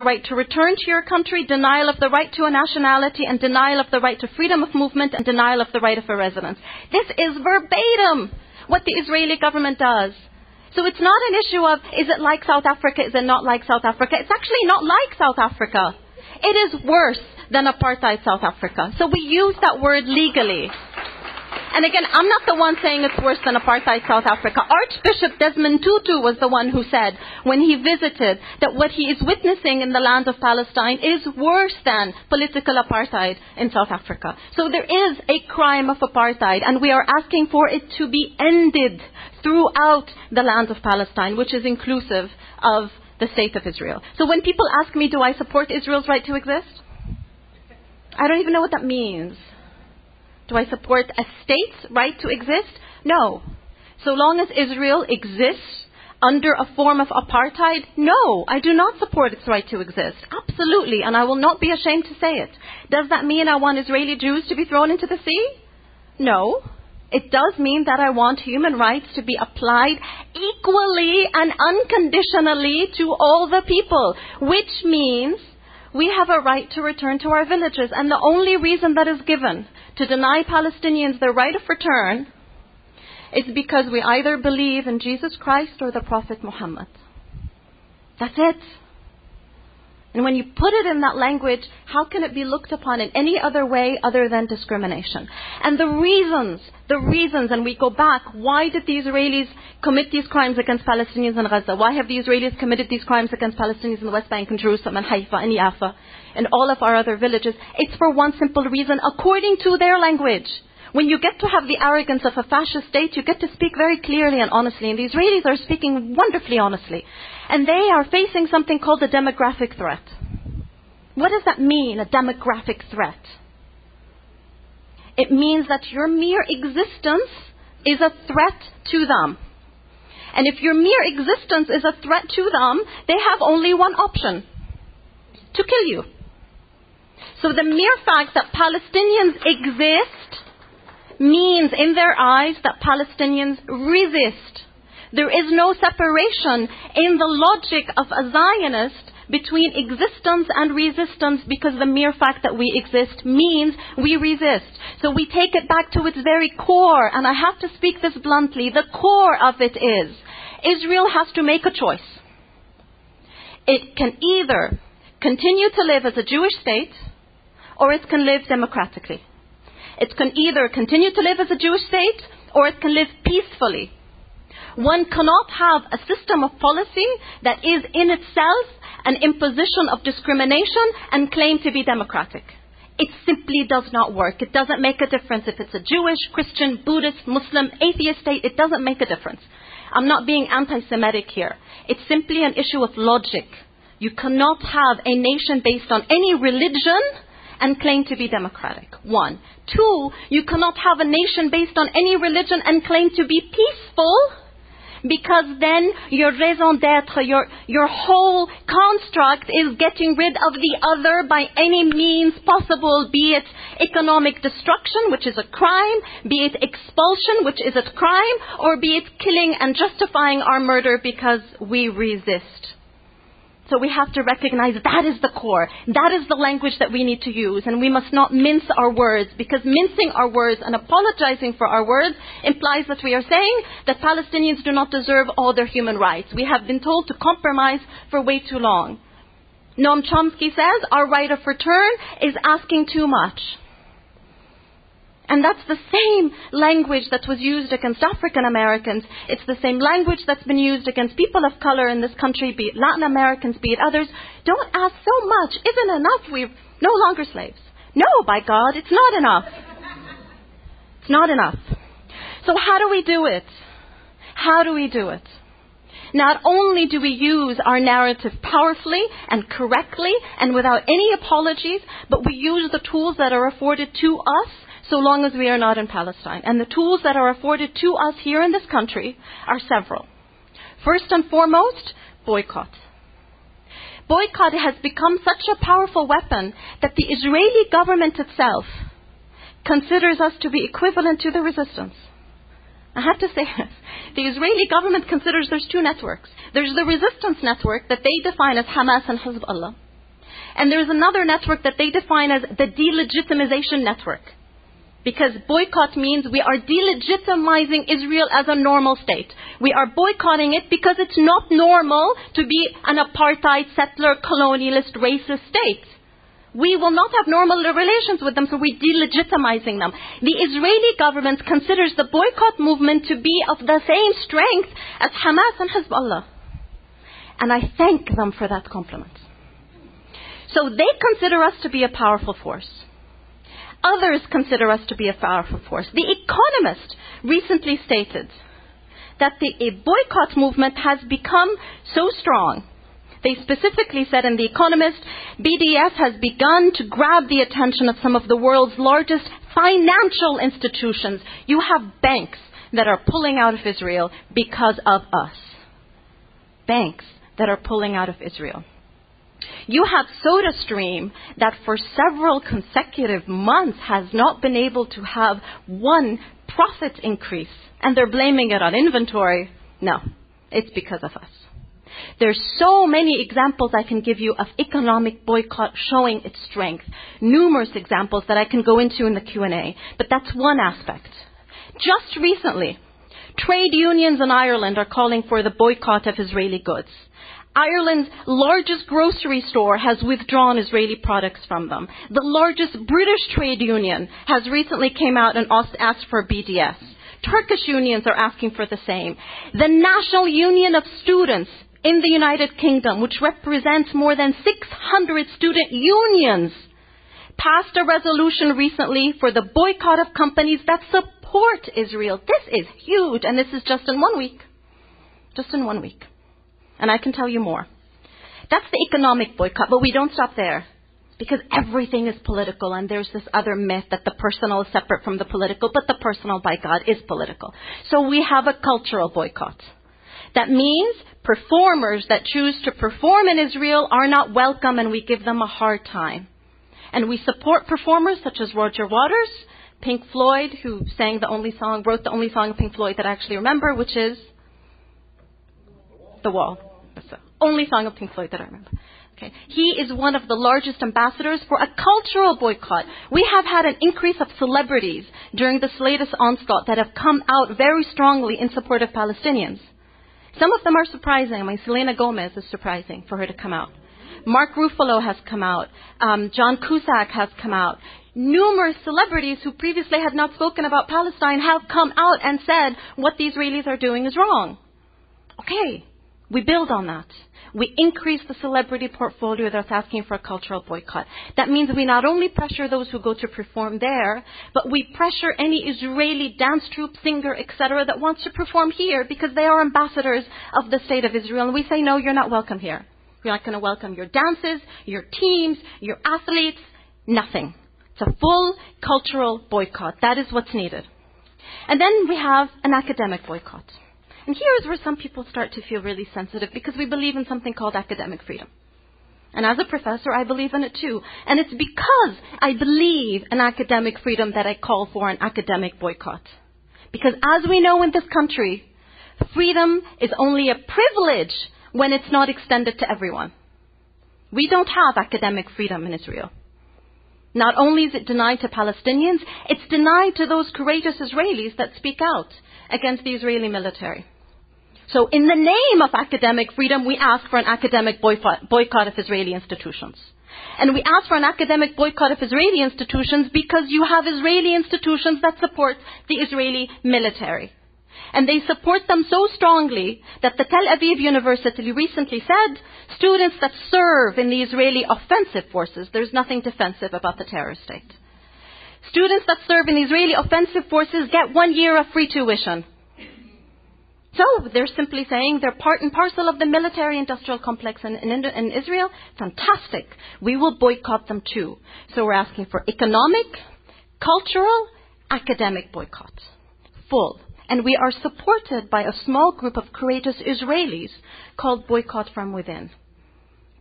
right to return to your country, denial of the right to a nationality, and denial of the right to freedom of movement, and denial of the right of a residence. This is verbatim what the Israeli government does. So it's not an issue of, is it like South Africa, is it not like South Africa? It's actually not like South Africa. It is worse than apartheid South Africa. So we use that word legally. And again, I'm not the one saying it's worse than apartheid South Africa. Archbishop Desmond Tutu was the one who said, when he visited, that what he is witnessing in the land of Palestine is worse than political apartheid in South Africa. So there is a crime of apartheid, and we are asking for it to be ended throughout the land of Palestine, which is inclusive of the state of Israel. So when people ask me, do I support Israel's right to exist? I don't even know what that means. Do I support a state's right to exist? No. So long as Israel exists under a form of apartheid, no, I do not support its right to exist. Absolutely, and I will not be ashamed to say it. Does that mean I want Israeli Jews to be thrown into the sea? No. It does mean that I want human rights to be applied equally and unconditionally to all the people, which means we have a right to return to our villages. And the only reason that is given to deny Palestinians their right of return is because we either believe in Jesus Christ or the Prophet Muhammad. That's it. And when you put it in that language, how can it be looked upon in any other way other than discrimination? And the reasons, and we go back, why did the Israelis commit these crimes against Palestinians in Gaza? Why have the Israelis committed these crimes against Palestinians in the West Bank and Jerusalem and Haifa and Yafa and all of our other villages? It's for one simple reason, according to their language. When you get to have the arrogance of a fascist state, you get to speak very clearly and honestly. And the Israelis are speaking wonderfully honestly. And they are facing something called a demographic threat. What does that mean, a demographic threat? It means that your mere existence is a threat to them. And if your mere existence is a threat to them, they have only one option: to kill you. So the mere fact that Palestinians exist means in their eyes that Palestinians resist. There is no separation in the logic of a Zionist between existence and resistance, because the mere fact that we exist means we resist. So we take it back to its very core, and I have to speak this bluntly. The core of it is Israel has to make a choice. It can either continue to live as a Jewish state, or it can live democratically. It can either continue to live as a Jewish state, or it can live peacefully. One cannot have a system of policy that is in itself an imposition of discrimination and claim to be democratic. It simply does not work. It doesn't make a difference if it's a Jewish, Christian, Buddhist, Muslim, atheist state. It doesn't make a difference. I'm not being anti-Semitic here. It's simply an issue of logic. You cannot have a nation based on any religion and claim to be democratic. 1. 2, you cannot have a nation based on any religion and claim to be peaceful, because then your raison d'être, your whole construct is getting rid of the other by any means possible, be it economic destruction, which is a crime, be it expulsion, which is a crime, or be it killing and justifying our murder because we resist. So we have to recognize that is the core. That is the language that we need to use. And we must not mince our words, because mincing our words and apologizing for our words implies that we are saying that Palestinians do not deserve all their human rights. We have been told to compromise for way too long. Noam Chomsky says our right of return is asking too much. And that's the same language that was used against African Americans. It's the same language that's been used against people of color in this country, be it Latin Americans, be it others. Don't ask so much. Isn't enough? We're no longer slaves. No, by God, it's not enough. It's not enough. So how do we do it? How do we do it? Not only do we use our narrative powerfully and correctly and without any apologies, but we use the tools that are afforded to us so long as we are not in Palestine. And the tools that are afforded to us here in this country are several. First and foremost, boycott. Boycott has become such a powerful weapon that the Israeli government itself considers us to be equivalent to the resistance. I have to say this. The Israeli government considers there's two networks. There's the resistance network that they define as Hamas and Hezbollah. And there's another network that they define as the delegitimization network. Because boycott means we are delegitimizing Israel as a normal state. We are boycotting it because it's not normal to be an apartheid, settler, colonialist, racist state. We will not have normal relations with them, so we're delegitimizing them. The Israeli government considers the boycott movement to be of the same strength as Hamas and Hezbollah. And I thank them for that compliment. So they consider us to be a powerful force. Others consider us to be a powerful force. The Economist recently stated that the boycott movement has become so strong. They specifically said in The Economist, BDS has begun to grab the attention of some of the world's largest financial institutions. You have banks that are pulling out of Israel because of us. Banks that are pulling out of Israel. You have SodaStream that for several consecutive months has not been able to have one profit increase. And they're blaming it on inventory. No, it's because of us. There's so many examples I can give you of economic boycott showing its strength. Numerous examples that I can go into in the Q&A. But that's one aspect. Just recently, trade unions in Ireland are calling for the boycott of Israeli goods. Ireland's largest grocery store has withdrawn Israeli products from them. The largest British trade union has recently came out and asked for BDS. Turkish unions are asking for the same. The National Union of Students in the United Kingdom, which represents more than 600 student unions, passed a resolution recently for the boycott of companies that support Israel. This is huge, and this is just in 1 week. Just in 1 week. And I can tell you more. That's the economic boycott, but we don't stop there. Because everything is political, and there's this other myth that the personal is separate from the political, but the personal by God is political. So we have a cultural boycott. That means performers that choose to perform in Israel are not welcome, and we give them a hard time. And we support performers such as Roger Waters, Pink Floyd, who wrote the only song of Pink Floyd that I actually remember, which is The Wall. That's the only song of Pink Floyd that I remember. Okay. He is one of the largest ambassadors for a cultural boycott. We have had an increase of celebrities during this latest onslaught that have come out very strongly in support of Palestinians. Some of them are surprising. I mean, Selena Gomez is surprising for her to come out. Mark Ruffalo has come out. John Cusack has come out. Numerous celebrities who previously had not spoken about Palestine have come out and said what the Israelis are doing is wrong. Okay. We build on that. We increase the celebrity portfolio that's asking for a cultural boycott. That means we not only pressure those who go to perform there, but we pressure any Israeli dance troupe, singer, etc. that wants to perform here because they are ambassadors of the state of Israel. And we say, no, you're not welcome here. We're not going to welcome your dances, your teams, your athletes, nothing. It's a full cultural boycott. That is what's needed. And then we have an academic boycott. And here is where some people start to feel really sensitive because we believe in something called academic freedom. And as a professor, I believe in it too. And it's because I believe in academic freedom that I call for an academic boycott. Because as we know in this country, freedom is only a privilege when it's not extended to everyone. We don't have academic freedom in Israel. Not only is it denied to Palestinians, it's denied to those courageous Israelis that speak out against the Israeli military. So in the name of academic freedom, we ask for an academic boycott of Israeli institutions. And we ask for an academic boycott of Israeli institutions because you have Israeli institutions that support the Israeli military. And they support them so strongly that the Tel Aviv University recently said students that serve in the Israeli offensive forces, there's nothing defensive about the terrorist state. Students that serve in the Israeli offensive forces get 1 year of free tuition. So they're simply saying they're part and parcel of the military-industrial complex in Israel. Fantastic. We will boycott them too. So we're asking for economic, cultural, academic boycott. Full. And we are supported by a small group of courageous Israelis called Boycott from Within.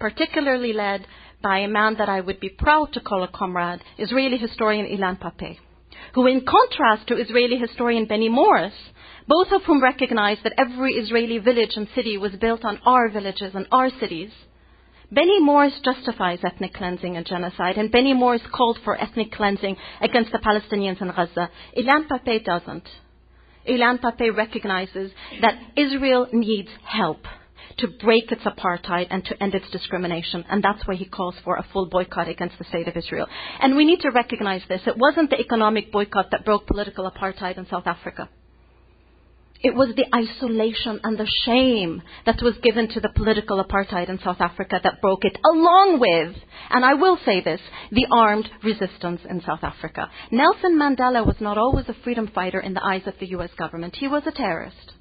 Particularly led by a man that I would be proud to call a comrade, Israeli historian Ilan Pappé, who in contrast to Israeli historian Benny Morris, both of whom recognize that every Israeli village and city was built on our villages and our cities. Benny Morris justifies ethnic cleansing and genocide, and Benny Morris called for ethnic cleansing against the Palestinians in Gaza. Ilan Pappé doesn't. Ilan Pappé recognizes that Israel needs help to break its apartheid and to end its discrimination. And that's why he calls for a full boycott against the state of Israel. And we need to recognize this. It wasn't the economic boycott that broke political apartheid in South Africa. It was the isolation and the shame that was given to the political apartheid in South Africa that broke it, along with, and I will say this, the armed resistance in South Africa. Nelson Mandela was not always a freedom fighter in the eyes of the US government. He was a terrorist.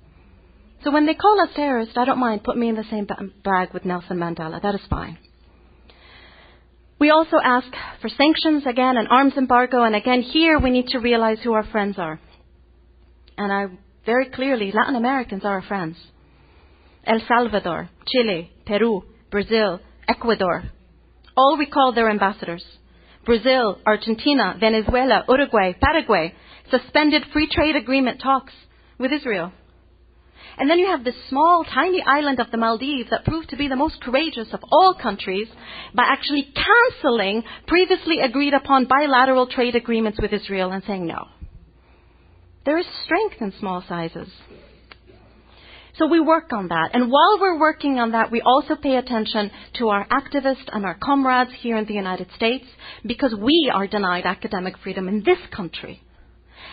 So when they call us terrorists, I don't mind. Put me in the same bag with Nelson Mandela. That is fine. We also ask for sanctions again, an arms embargo. And again, here we need to realize who our friends are. And very clearly, Latin Americans are our friends. El Salvador, Chile, Peru, Brazil, Ecuador. All we call their ambassadors. Brazil, Argentina, Venezuela, Uruguay, Paraguay suspended free trade agreement talks with Israel. And then you have this small, tiny island of the Maldives that proved to be the most courageous of all countries by actually cancelling previously agreed upon bilateral trade agreements with Israel and saying no. There is strength in small sizes. So we work on that. And while we're working on that, we also pay attention to our activists and our comrades here in the United States, because we are denied academic freedom in this country.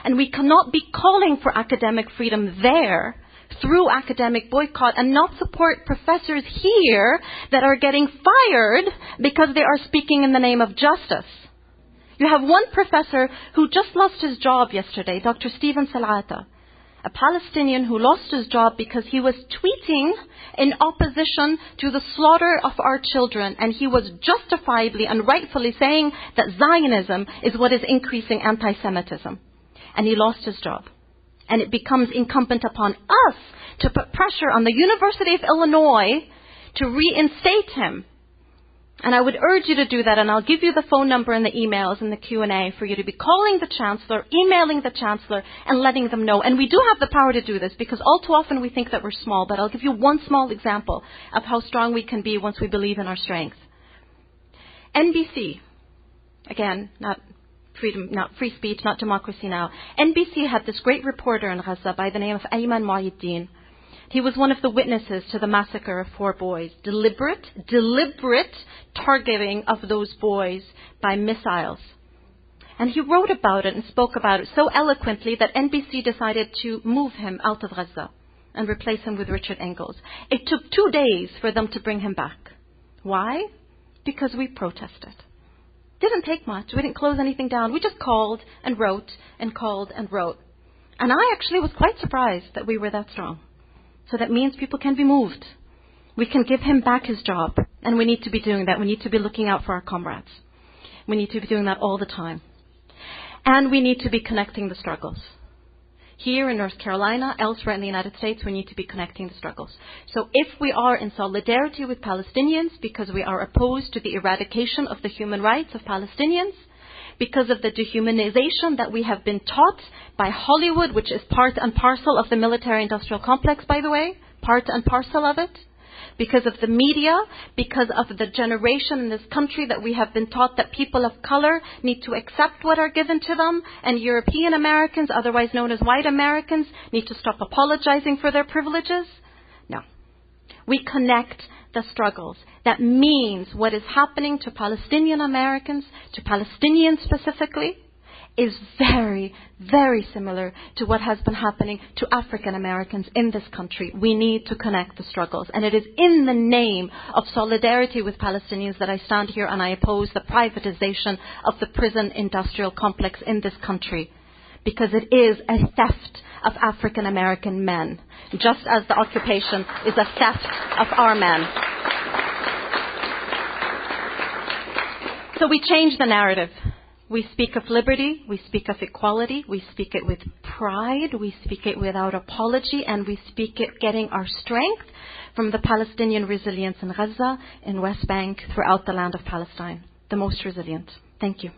And we cannot be calling for academic freedom there through academic boycott and not support professors here that are getting fired because they are speaking in the name of justice. You have one professor who just lost his job yesterday, Dr. Stephen Salata, a Palestinian who lost his job because he was tweeting in opposition to the slaughter of our children, and he was justifiably and rightfully saying that Zionism is what is increasing anti-Semitism. And he lost his job. And it becomes incumbent upon us to put pressure on the University of Illinois to reinstate him. And I would urge you to do that, and I'll give you the phone number and the emails and the Q&A for you to be calling the Chancellor, emailing the Chancellor, and letting them know. And we do have the power to do this, because all too often we think that we're small, but I'll give you one small example of how strong we can be once we believe in our strength. NBC, again, not freedom, not free speech, not democracy now. NBC had this great reporter in Gaza by the name of Ayman Mu'ayyid. He was one of the witnesses to the massacre of 4 boys. Deliberate targeting of those boys by missiles. And he wrote about it and spoke about it so eloquently that NBC decided to move him out of Gaza and replace him with Richard Engels. It took 2 days for them to bring him back. Why? Because we protested. Didn't take much. We didn't close anything down. We just called and wrote and called and wrote. And I actually was quite surprised that we were that strong. So that means people can be moved. We can give him back his job. And we need to be doing that. We need to be looking out for our comrades. We need to be doing that all the time. And we need to be connecting the struggles. Here in North Carolina, elsewhere in the United States, we need to be connecting the struggles. So if we are in solidarity with Palestinians because we are opposed to the eradication of the human rights of Palestinians, because of the dehumanization that we have been taught by Hollywood, which is part and parcel of the military-industrial complex, by the way, part and parcel of it, because of the media, because of the generation in this country that we have been taught that people of color need to accept what are given to them, and European Americans, otherwise known as white Americans, need to stop apologizing for their privileges. No. We connect the struggles. That means what is happening to Palestinian Americans, to Palestinians specifically, is very, very similar to what has been happening to African Americans in this country. We need to connect the struggles. And it is in the name of solidarity with Palestinians that I stand here and I oppose the privatization of the prison industrial complex in this country. Because it is a theft of African American men, just as the occupation is a theft of our men. So we change the narrative. We speak of liberty, we speak of equality, we speak it with pride, we speak it without apology, and we speak it getting our strength from the Palestinian resilience in Gaza, in West Bank, throughout the land of Palestine. The most resilient. Thank you.